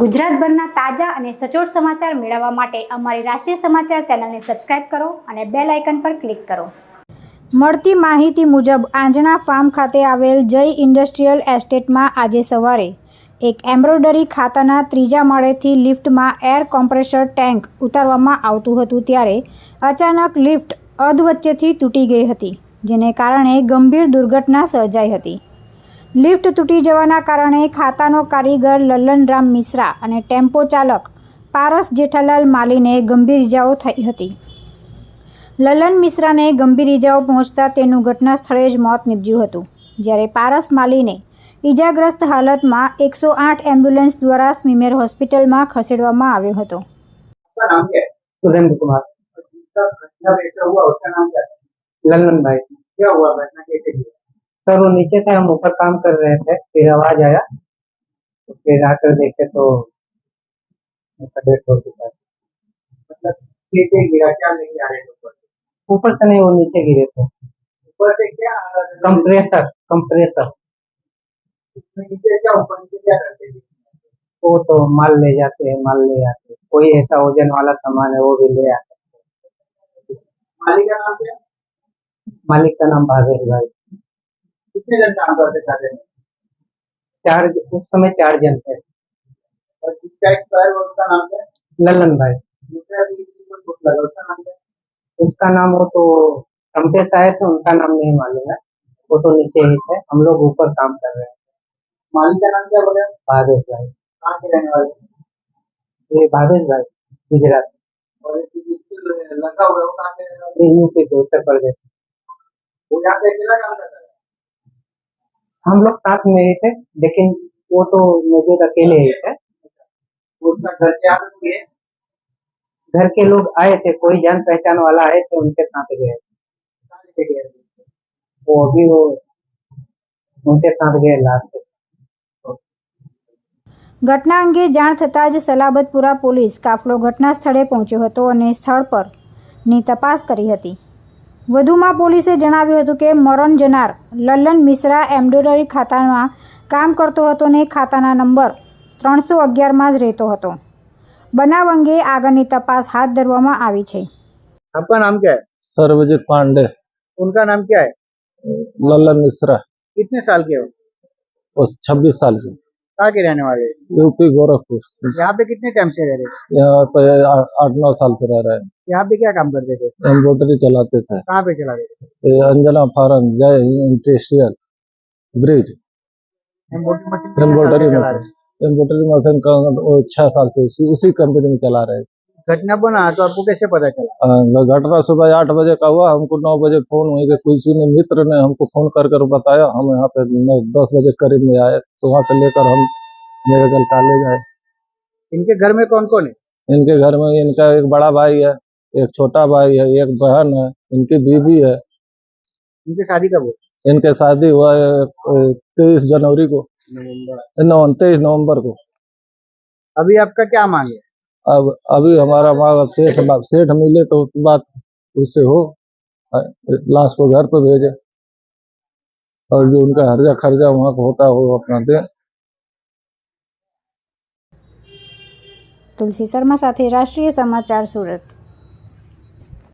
ગુજરાતભરના તાજા અને સચોટ સમાચાર મેળવવા માટે અમારી રાષ્ટ્રીય સમાચાર ચેનલને સબસ્ક્રાઇબ કરો અને બેલ આઇકન પર ક્લિક કરો। મળતી માહિતી મુજબ આંજણા ફાર્મ ખાતે આવેલ જય ઇન્ડસ્ટ્રીયલ એસ્ટેટમાં આજે સવારે એક એમ્બ્રોઇડરી ખાતાના ત્રીજા માળેથી લિફ્ટમાં એર કોમ્પ્રેસર ટેન્ક ઉતારવામાં આવતું હતું ત્યારે અચાનક લિફ્ટ અધવચ્ચેથી તૂટી ગઈ હતી, જેને કારણે ગંભીર દુર્ઘટના સર્જાઈ હતી। લિફ્ટ તૂટી જવાના કારણે ખાતાનો કારીગર લલ્લનરામ મિશ્રા અને ટેમ્પો ચાલક પારસ જેઠાલાલ માલીને ગંભીર ઇજાઓ થઈ હતી। લલ્લન મિશ્રાને ગંભીર ઇજાઓ પહોંચતા તેનું ઘટના સ્થળે જ મોત નીપજ્યું હતું, જ્યારે પારસ માલીને ઇજાગ્રસ્ત હાલતમાં 108 એમ્બ્યુલન્સ દ્વારા સ્મીમેર હોસ્પિટલમાં ખસેડવામાં આવ્યો હતો। सुरेंद्र कुमार। लल्लन भाई। क्या हुआ? घटना कैसे हुई? सर वो नीचे थे, हम ऊपर काम कर रहे थे, फिर आवाज आया तो फिर आकर देखे तो उसका डेथ हो चुका है। मतलब नीचे गिरा? क्या लेके आ रहे थे ऊपर से? नहीं, वो नीचे गिरे थे। ऊपर से क्या आ रहा था? कंप्रेसर। कंप्रेसर नीचे क्या? ऊपर नीचे क्या करते थे? वो तो माल ले जाते हैं, माल ले आते हैं, कोई ऐसा वजन वाला सामान है वो भी ले आते हैं। मालिक का नाम क्या? मालिक का नाम भावेश भाई। कितने जन काम करते खाते में? उस समय 4 जन थे। और जिसका एक्सपायर हुआ उसका नाम क्या? लल्लन भाई। दूसरा भी किसी को चोट लगा, उसका नाम क्या? उसका नाम वो तो कंपेश आए थे, उनका नाम नहीं मालूम है, वो तो नीचे ही थे, हम लोग ऊपर काम कर रहे हैं। मालिक का नाम क्या बोले? भावेश भाई। कहाँ के रहने वाले? ये भावेश भाई गुजरात। और लगा हुआ है वो कहाँ के रहने वाले? यूपी के, उत्तर प्रदेश। वो यहाँ पे अकेला काम करता है? हम लोग साथ में ही थे, लेकिन वो तो मौजूद अकेले ही थे। उसका घर क्या है? घर के लोग आए थे, कोई जान पहचान वाला आए थे, उनके साथ गए। वो अभी वो उनके साथ गए लास्ट। ઘટના અંગે જાણ થતાં જ સલાબતપુરા પોલીસ કાફલો ઘટના સ્થળે પહોંચ્યો હતો અને સ્થળ પરની તપાસ કરી હતી। વધુમાં પોલીસે જણાવ્યું હતું કે મરણ જનાર લલ્લન મિશ્રા એમ્બ્રોઇડરી ખાતામાં કામ કરતો હતો અને ખાતાના નંબર 311માં જ રહેતો હતો। બનાવ અંગે આગળની તપાસ હાથ ધરવામાં આવી છે। आपका नाम क्या है? सर्वजीत पांडे। उनका नाम क्या है? लल्लन मिश्रा। कितने साल के हो? उस 26 साल की। कहाँ के रहने वाले? यूपी गोरखपुर। यहाँ पे कितने टाइम से रह रहे? यहाँ पे 8-9 साल से रह रहे हैं। यहाँ पे क्या काम करते थे? एम्ब्रॉयडरी चलाते थे। कहाँ पे चला रहे थे? अंजना फार्म, जय इंडस्ट्रियल ब्रिज। एम्ब्रॉयडरी मशीन का 6 साल से उसी कंपनी में चला रहे। घटना बना तो आपको कैसे पता चला? घटना सुबह 8 बजे का हुआ, हमको 9 बजे फोन हुई कि किसी ने मित्र ने हमको फोन कर बताया। हम यहाँ पे 9-10 बजे करीब में आए, तो वहाँ से लेकर हम मेडिकल कॉलेज आए। इनके घर में कौन कौन है? इनके घर में इनका एक बड़ा भाई है, एक छोटा भाई है, एक बहन है, इनकी बीवी है। इनकी शादी कब हुई? इनके शादी हुआ है 23 जनवरी को, 23 नवंबर को। अभी आपका क्या मांग है? अब अभी हमारा माँ सेठ मिले तो बात उससे हो, लाश को घर पे भेजे और जो उनका हर्जा खर्जा वहाँ को होता है वो अपना दे। तुलसी शर्मा साथे राष्ट्रीय समाचार सूरत।